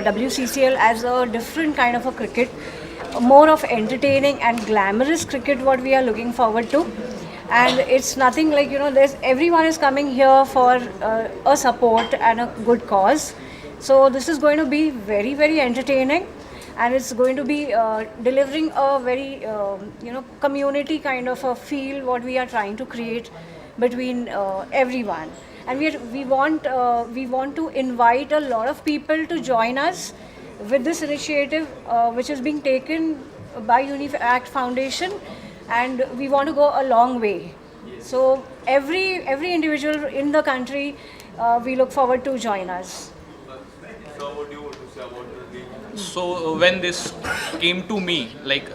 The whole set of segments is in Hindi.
WCCL as a different kind of a cricket, more of entertaining and glamorous cricket what we are looking forward to. And it's nothing like, there's everyone is coming here for a support and a good cause. So this is going to be very, very entertaining, and it's going to be delivering a very community kind of a feel what we are trying to create between everyone. And we want to invite a lot of people to join us with this initiative which is being taken by UniAct Foundation, and we want to go a long way. So every individual in the country, we look forward to join us. So what do you want to say about the league? So when this came to me, like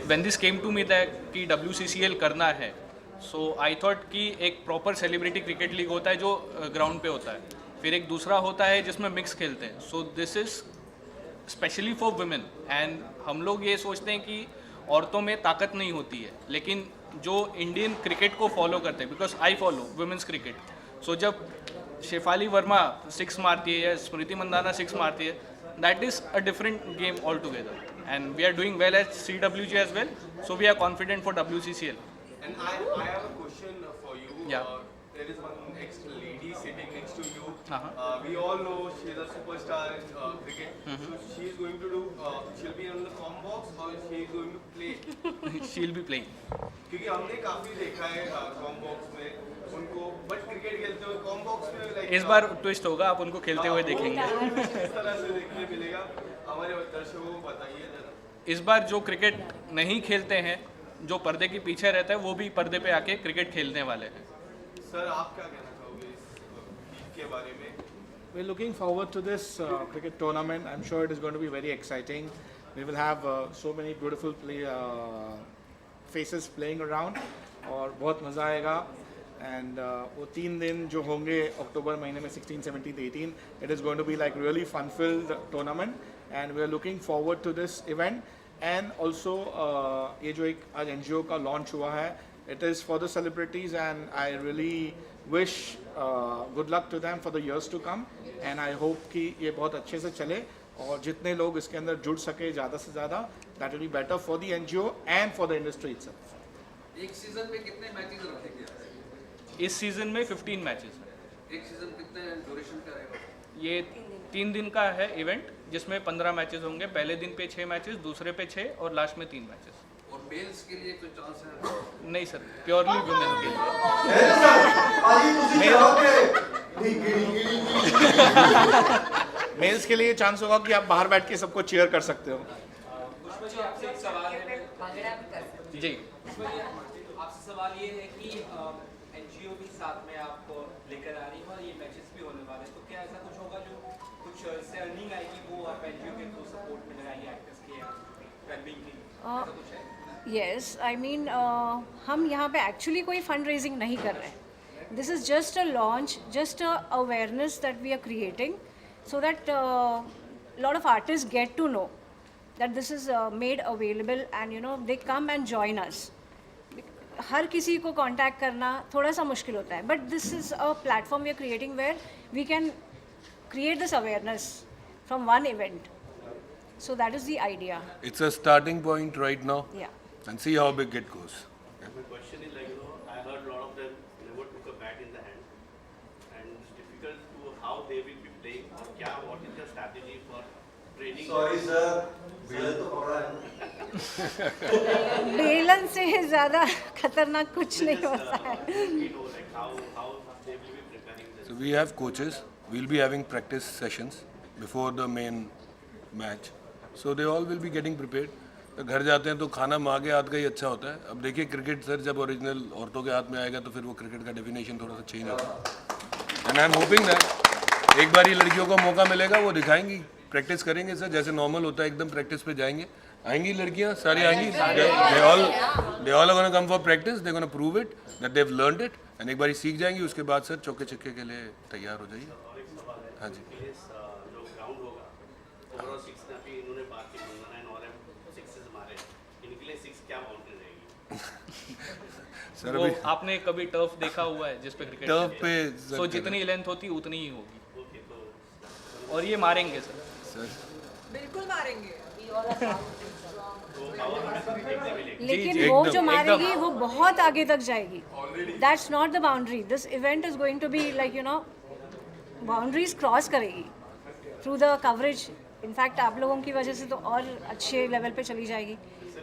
when this came to me that कि WCCL करना है, so I thought कि एक proper celebrity cricket league होता है जो ground पे होता है, फिर एक दूसरा होता है जिसमें mix खेलते हैं. So this is specially for women. And हम लोग ये सोचते हैं कि औरतों में ताकत नहीं होती है, लेकिन जो इंडियन क्रिकेट को फॉलो करते हैं, because I follow women's cricket. So जब शेफाली वर्मा 6 मारती है या स्मृति मंदाना 6 मारती है, that is a different game all together. And we are doing well at CWG as well, so we are confident for WCCL. And I have a question for you. Yeah. There is one ex-lady sitting next to you. Uh-huh. We all know she's a superstar in cricket. So she's going to do. She'll be on the com box or she's going to play. She will be playing. क्योंकि हमने काफी देखा है कॉम बॉक्स में उनको, बट क्रिकेट खेलते हुए कॉम बॉक्स में लाइक इस बार ट्विस्ट होगा, आप उनको खेलते हुए देखेंगे. इस तरह से देखने मिलेगा. हमारे दर्शकों को बताइए जरा. इस बार जो क्रिकेट नहीं खेलते हैं, जो पर्दे के पीछे रहता है, वो भी पर्दे पे आके क्रिकेट खेलने वाले हैं. सर आप क्या कहना चाहोगे इस लीग के बारे में? We're looking forward to this cricket tournament. I'm sure it is going to be very exciting. We will have so many beautiful faces playing around और बहुत मज़ा आएगा. And वो 3 दिन जो होंगे अक्टूबर महीने में 16, 17, 18, it is going to be like really fun-filled tournament. And we are looking forward to this event. And also ये जो एक आज NGO का launch हुआ है, it is for the celebrities, and I really wish good luck to them for the years to come. And I hope कि ये बहुत अच्छे से चले और जितने लोग इसके अंदर जुड़ सके ज़्यादा से ज़्यादा, that will be better for the NGO and for the industry itself. एक सीजन में कितने मैचेस रखेंगे आप? इस सीजन में 15 मैचेस हैं. एक सीजन कितने ड्यूरेशन का रहेगा? ये 3 दिन का है इवेंट, जिसमें 15 मैचेस होंगे. पहले दिन पे 6 मैचेस, दूसरे पे 6 और लास्ट में 3 मैचेस. और मेल्स के लिए कोई चांस है? नहीं सर, प्योरली वुमेन के लिए. मेल्स के लिए चांस होगा कि आप बाहर बैठ के सबको चीयर कर सकते हो. आपसे एक सवाल है. जी. आपसे सवाल ये है कि NGO भी साथ में आपको लेकर आ रही है और ये मैचेस भी होने वाले हैं, तो क्या ऐसा कुछ होगा जो कुछ इससे अर्निंग आएगी वो आप NGO के थ्रू सपोर्ट में लगाएंगे एक्टर्स के या वेलबींग की, ऐसा कुछ है? यस, आई मीन हम यहाँ पे एक्चुअली कोई फंड रेजिंग नहीं कर रहे हैं. This is just a launch, just a awareness that we are creating so that lot of artists get to know that this is made available, and they come and join us. हर किसी को कांटेक्ट करना थोड़ा सा मुश्किल होता है, but this is a platform we are creating where we can create this awareness from one event. So that is the idea. It's a starting point right now. Yeah. And see how big it goes. My question is like, I heard a lot of them never took a bat in the hand, and it's difficult to how they will be playing or what is the strategy for training. Sorry sir, बेलन तो पकड़ा है. बेलन से ज़्यादा खतरनाक कुछ नहीं होता है. Like how they will be preparing this. So we have coaches. We'll be having practice sessions before the main match. So they all will be getting prepared. तो घर जाते हैं तो खाना माँ के हाथ का ही अच्छा होता है. अब देखिए क्रिकेट सर जब ओरिजिनल औरतों के हाथ में आएगा तो फिर वो क्रिकेट का डेफिनेशन थोड़ा सा चेंज होगा. And I am hoping that एक बार ही लड़कियों को मौका मिलेगा, वो दिखाएंगी, प्रैक्टिस करेंगे सर जैसे नॉर्मल होता है, एकदम प्रैक्टिस पे जाएंगे. आएंगी लड़कियाँ सारी आएंगी. They all are gonna come for practice. They gonna prove it that they have learned it, and एक बार सीख जाएंगी, उसके बाद सर चौके छक्के के लिए तैयार हो जाइए. हाँ जी. जो ग्राउंड होगा ओवरऑल 6 ना भी इन्होंने बात की मंगना एंड और 6 मारे, इनके लिए 6 क्या बाउंड्री रहेगी? सर वो अभी आपने कभी टर्फ देखा हुआ है जिस पे क्रिकेट टर्फ पे सो जितनी लेंथ होती उतनी ही होगी. ओके, तो और ये मारेंगे सर। बिल्कुल मारेंगे। लेकिन जी, वो एकदम, जो मारेगी एकदम। वो बहुत आगे तक जाएगी. That's not the boundary. This event is going to be like boundaries cross करेगी थ्रू द कवरेज. इनफैक्ट आप लोगों की वजह से तो और अच्छे लेवल पे चली जाएगी.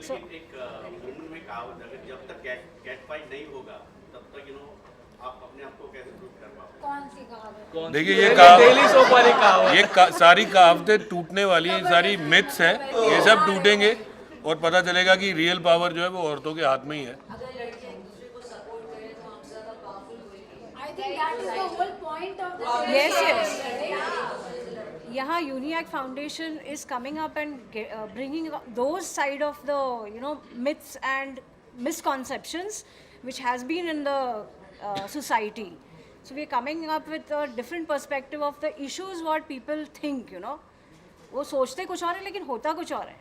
सो एक वुमन में कहावत है, अगर जब तक कैट फाइट नहीं होगा तब तक आप अपने आप को कैसे प्रूव कर पाओगे? कौन सी कहावत? देखिए ये डेली सोप वाली कहावत। ये सारी कहावतें टूटने वाली हैं, सारी मिथ्स हैं. ये सब टूटेंगे और पता चलेगा कि रियल पावर जो है वो औरतों के हाथ में ही है. Yes, yes. यहाँ Uniac Foundation is coming up and bringing those side of the myths and misconceptions which has been in the society. So we are coming up with a different perspective of the issues what people think. वो सोचते कुछ और है लेकिन होता कुछ और है.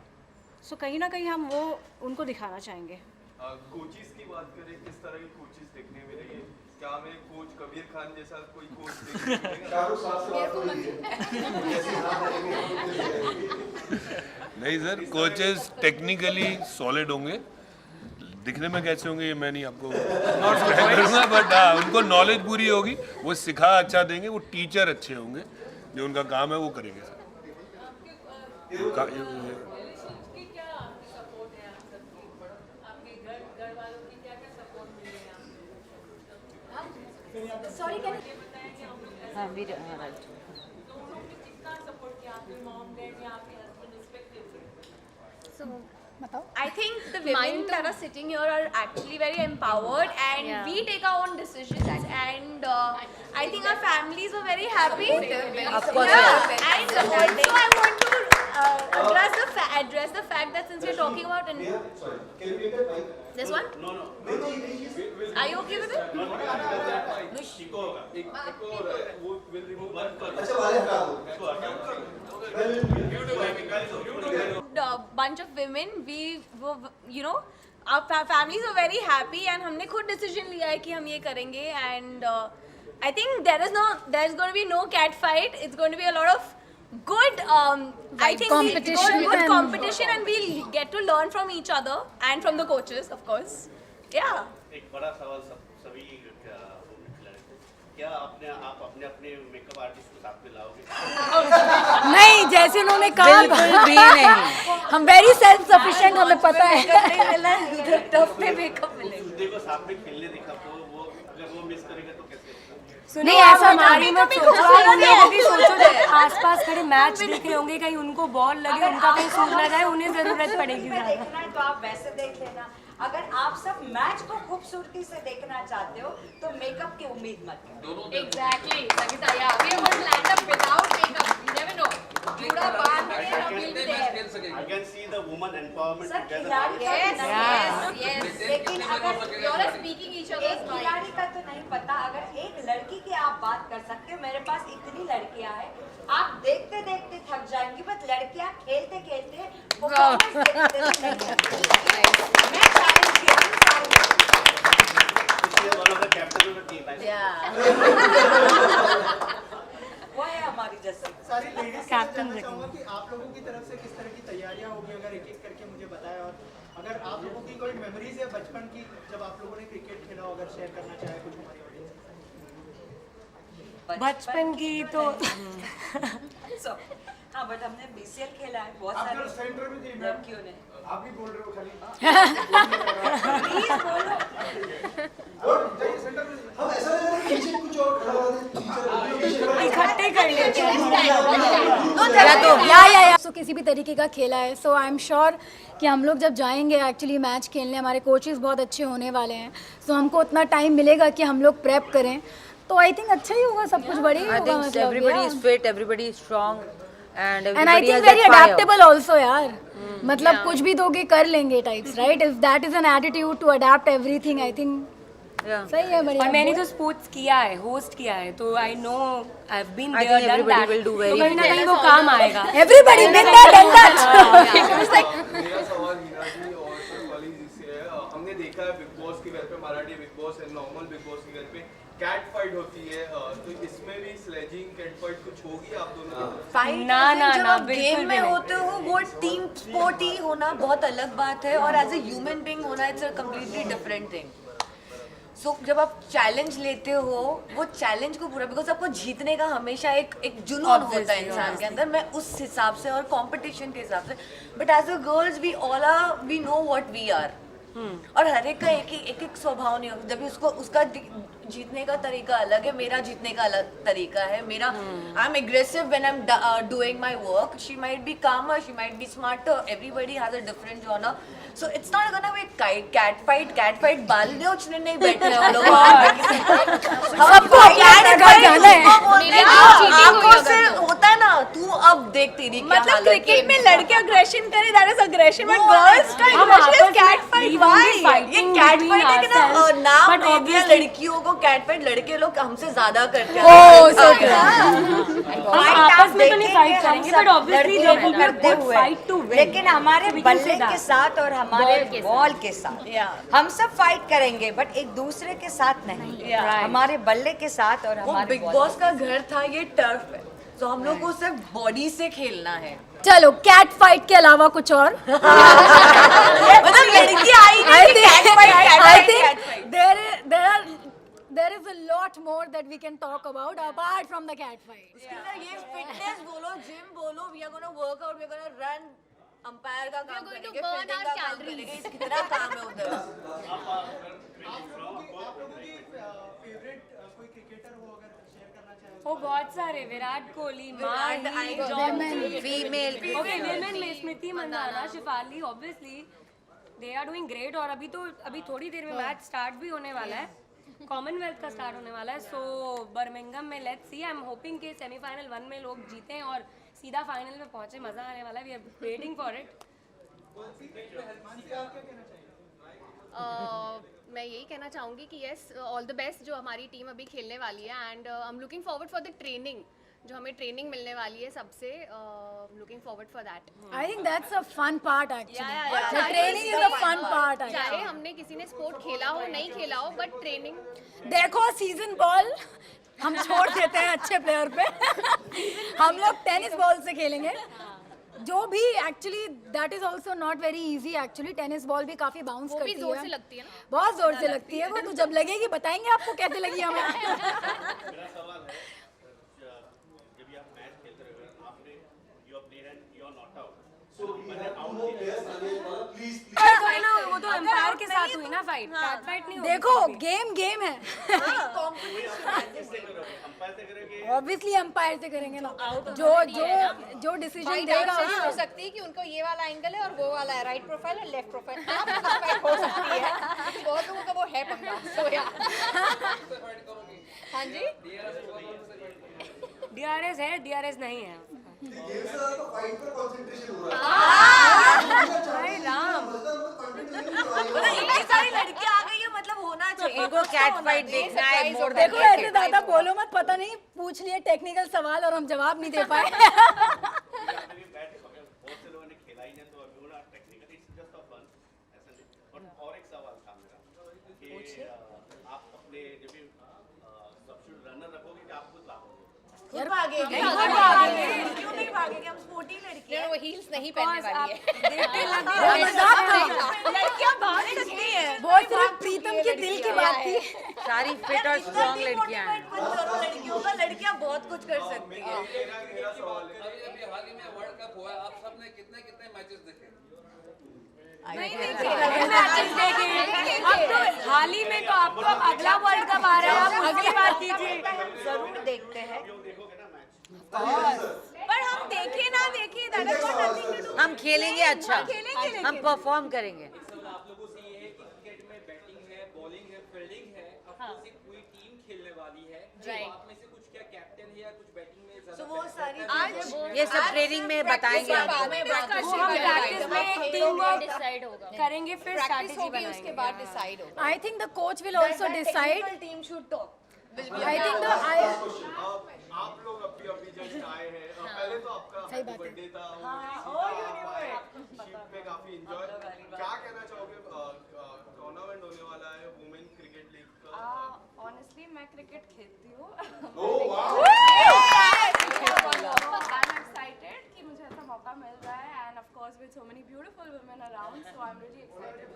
So कहीं ना कहीं हम वो उनको दिखाना चाहेंगे. कोचेस की बात करें, किस तरह के कोचेस देखने मिलेंगे? क्या हमें कोच कबीर खान जैसा कोई कोच देखने नहीं सर, कोचेस टेक्निकली सॉलिड होंगे. दिखने में कैसे होंगे ये मैं नहीं आपको करूँगा, बट हाँ उनको नॉलेज पूरी होगी. वो सिखा अच्छा देंगे. वो टीचर अच्छे होंगे. जो उनका काम है वो करेंगे sir. I think the women that are sitting here are actually very empowered, and we take our own decisions, and I think our families were very happy. Of course. Yeah. And also I want to address the fact that since we're talking about this one, are you okay with it? Bunch of women, we were, our families were very happy, and हमने खुद decision लिया है कि हम ये करेंगे, and I think there's going to be no cat fight. It's going to be a lot of good I think good competition, and we'll get to learn from each other and from the coaches, of course. Yeah. एक बड़ा सवाल सभी क्या आप अपने मेकअप आर्टिस्ट को साथ में लाओगे? नहीं, जैसे उन्होंने कहा बिल्कुल भी नहीं. हम वेरी सेल्फ सफिशिएंट, हमें पता है. टफ पे मेकअप मिलेगा. को साथ में खेलने दिखा तो वो अगर वो मिस करेगा तो कैसे? नहीं, ऐसा हमारी मत सोचो. आसपास खड़े मैच देख रहे होंगे, कहीं उनको बॉल लगे, उनका कहीं सूझ ना जाए, उन्हें जरूरत पड़ेगी. देखना है तो आप वैसे देख लेना. अगर आप सब मैच को खूबसूरती से देखना चाहते हो तो मेकअप की उम्मीद मत करो. Exactly. Sangeeta, yeah. We are going to land up without makeup. You never know. Jooda बांध के हम will be there. I can see the woman empowerment sir together. खिलाड़ी लेकिन अगर you all are speaking each other's एक mind. खिलाड़ी का तो नहीं पता. अगर एक लड़की की आप बात कर सकते हो, मेरे पास इतनी लड़कियां हैं, आप देखते देखते थक जाएंगी. बट लड़कियां खेलते खेलते परफॉर्मेंस देखते नहीं. मैं चैलेंज किया She is one of the captains of the team. वो है हमारी जैसे. सारी लेडीज से जानना चाहूँगा कि आप लोगों की तरफ से किस तरह की तैयारियां होगी, अगर एक एक करके मुझे बताएं. और अगर आप लोगों की कोई मेमोरीज है बचपन की जब आप लोगों ने क्रिकेट खेला, अगर शेयर करना चाहे कुछ हमारी ऑडियंस. बचपन की तो हाँ, बट हमने BCL खेला है बहुत सारी लड़कियों ने. आप भी बोल रहे हो खाली. प्लीज बोलो. हम ऐसा लग रहा है कि कुछ और खड़ा हुआ है. इकट्ठे कर लेते हैं. सो किसी भी तरीके का खेला है. सो आई एम श्योर कि हम लोग जब जाएंगे एक्चुअली मैच खेलने, हमारे कोचेस बहुत अच्छे होने वाले हैं. सो हमको उतना टाइम मिलेगा कि हम लोग प्रेप करें. तो आई थिंक अच्छा ही होगा, सब कुछ बढ़िया ही होगा. मतलब everybody is fit, everybody is strong, and and I think very adaptable also यार. मतलब कुछ भी दोगे कर लेंगे types, right? If that is an attitude to adapt everything, I think सही है. बढ़िया. और मैंने तो स्पोर्ट्स किया है, होस्ट किया है, तो I know I have been there, done everybody that. will do तो very कहीं ना कहीं वो काम आएगा. Everybody been there, done that. मेरा सवाल हीरा जी और कॉलेज से है. हमने देखा है बिग बॉस के घर पे, मराठी बिग बॉस है, नॉर्मल बिग बॉस के घर पे कैट फाइट होती है. तो इसमें भी स्लेजिंग कैट फाइट कुछ होगी आप दोनों की? फाइट ना, ना, जब ना, आप बिल्कुल गेम भी में नहीं। होते हो वो टीम स्पोर्ट ही होना बहुत अलग बात है और एज ए ह्यूमन बीइंग होना it's a completely different thing. So जब आप चैलेंज लेते हो वो चैलेंज को पूरा बिकॉज आपको जीतने का हमेशा एक जुनून होता है इंसान के अंदर, मैं उस हिसाब से और कंपटीशन के हिसाब से, but as a girls we all are we know what we are और हर एक का एक स्वभाव नहीं होता। जब भी उसका जीतने का तरीका अलग है, मेरा जीतने का अलग तरीका है। मेरा I am aggressive when I am doing my work, she might be calmer, she might be smarter, everybody has a different genre, so it's not gonna be cat fight बाल नोचने नहीं बैठे हम लोग सबको जाना है। आंखों से होता है ना, तू अब देख तेरी क्या मतलब हालत है। क्रिकेट में लड़के अग्रेशन करे that is aggression, but girls का aggression is cat fight. Why ये कैट फाइट है कि ना, नाम दे दिया लड़कियों को कैट फाइट, लड़के लोग हमसे ज्यादा करते हैं। आपस में तो नहीं फाइट करेंगे, बट ऑब्वियसली दे विल करते बी हुए, फाइट टू विन। लेकिन हमारे बल्ले के साथ और हमारे बॉल के साथ हम सब फाइट करेंगे, बट एक दूसरे के साथ नहीं। हमारे बल्ले के साथ और हमारे बिग बॉस का घर था, ये टर्फ है, तो हम लोग को सिर्फ बॉडी से खेलना है। चलो कैट फाइट के अलावा कुछ और मतलब लड़की आई नहीं कि cat fight, there is a lot more that we can talk about apart from the cat fight. ये फिटनेस बोलो, जिम बोलो, we are gonna work out, we are gonna run, umpire का काम करेंगे, फील्डिंग का काम करेंगे, कितना काम है उधर। आप लोगों की फेवरेट कोई क्रिकेटर हो अगर शेयर करना चाहे? वो बहुत सारे, Virat Kohli, Mahi, John, female okay women में Smriti Mandhana, Shafali, obviously they are doing great. और अभी थोड़ी देर में मैच स्टार्ट भी होने वाला है, कॉमनवेल्थ का स्टार्ट होने वाला है, सो बर्मिंघम में let's see. I am hoping कि सेमीफाइनल 1 में लोग जीतें और सीधा फाइनल में पहुंचे, मजा आने वाला है, we are waiting for it. मैं यही कहना चाहूँगी कि यस ऑल द बेस्ट जो हमारी टीम अभी खेलने वाली है, and I am looking forward for the training जो हमें ट्रेनिंग मिलने वाली है सबसे, looking forward for that. I think that's a fun part actually. yeah. The training is a fun part चाहे actually. हमने किसी ने स्पोर्ट खेला हो नहीं खेला हो, बट ट्रेनिंग देखो सीजन बॉल हम छोड़ देते हैं अच्छे प्लेयर पे हम लोग टेनिस बॉल से खेलेंगे, जो भी actually that is also not very easy. Actually tennis ball भी काफी बाउंस करती है, जोर से लगती है ना, बहुत जोर से लगती है वो, तो जब लगेगी बताएंगे आपको कैसे लगी हमें। मेरा सवाल है, जब आप मैच खेलते रहे, आपने you are player and you are not out, so मैंने आउट किया, वो तो एम्पायर के साथ हुई ना फाइट, कैट फाइट नहीं होगी। देखो गेम है, अंपायर से करेंगे, ऑब्वियसली अंपायर से करेंगे ना, जो डिसीजन देगा हो सकती है कि उनको ये वाला एंगल है और वो वाला है, राइट प्रोफाइल और लेफ्ट प्रोफाइल हो सकती है, बहुत लोगों का वो है पंगा। सो या हाँ जी, डीआरएस है, डीआरएस नहीं है। हाय राम, इतनी सारी लड़कियां आ गई है, मतलब होना चाहिए इनको कैट फाइट देखना है मोर देन। देखो ऐसे ज्यादा बोलो मत, पता नहीं पूछ लिए टेक्निकल सवाल और हम जवाब नहीं दे पाए। आपने भी बैट बहुत से लोगों ने खेला ही नहीं, तो अभी वो technically it's just a fun, ऐसा नहीं। और एक सवाल था मेरा कि आप अपने जब भी सब्स्टिट्यूट रनर रखोगे कि आप खुद भागोगे? खुद भागेंगे, क्यों नहीं भागेंगे, हम स्पोर्टी लड़की हैं। वो हील्स नहीं पहनने वाली है, देखते लगे लड़कियां भाग सकती हैं, वो सिर्फ प्रीतम के दिल की बात थी। सारी फिट और स्ट्रॉन्ग लड़कियां हैं। लड़कियों का, लड़कियां बहुत कुछ कर सकती है। मेरा सवाल है, अभी हाल ही में वर्ल्ड कप हुआ है, आप सबने कितने कितने मैचेस देखे? अब तो हाल ही में, तो आपको अगला वर्ल्ड कप आ रहा है, आप अगली बात कीजिए। जरूर देखते हैं, पर हम देखे ना देखे that is not nothing to do. हम खेलेंगे अच्छा, हम परफॉर्म करेंगे। आप लोगों से ये है कि क्रिकेट में बैटिंग है, बॉलिंग है, फील्डिंग है, अब से पूरी टीम खेलने वाली है, तो आप में से कुछ क्या कैप्टन है या कुछ बैटिंग में ज्यादा? तो वो सारी आज ये सब ट्रेनिंग में बताएंगे वो हम प्रैक्टिस में टीम वर्क डिसाइड होगा, करेंगे, फिर स्ट्रैटेजी उसके बनाएंगे। बाद डिसाइड होगा। I think the coach will also decide. Team should talk. I think आप लोग अभी जस्ट आए हैं, पहले तो आपका सही बात है। बर्थडे था, शिप में काफी एंजॉय, क्या कहना चाहोगे? टूर्नामेंट होने वाला है वुमेन क्रिकेट लीग का। ऑनेस्टली मैं क्रिकेट खेलती हूँ। course, with so many beautiful women around. So I'm really excited.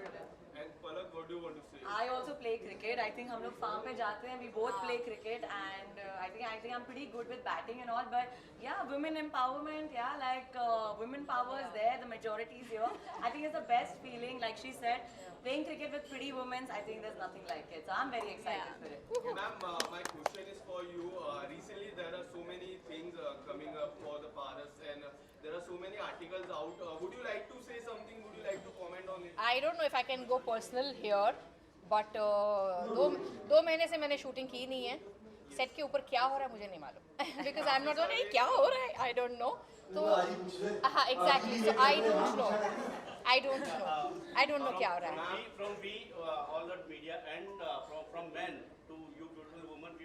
And Palak, what do you want to say? I also play cricket. I think हम लोग farm पे जाते हैं. We both play cricket, and I think I'm pretty good with batting and all. But yeah, women empowerment. Yeah, like women power is there. The majority is here. I think it's the best feeling. Like she said, playing cricket with pretty women. I think there's nothing like it. So I'm very excited for it. Ma'am, my question is for you. Recently, there are so many things coming up for the Paras, and there are so many articles out. Would you like to say something? Would you like to comment on it? I don't know if I can go personal here, but दो महीने से मैंने शूटिंग की नहीं है. सेट के ऊपर क्या हो रहा है मुझे नहीं मालूम. Because I'm not knowing क्या हो रहा है. I don't know. तो हाँ exactly. So I don't know. I don't know क्या हो रहा है. From we all the media and from men to you beautiful woman,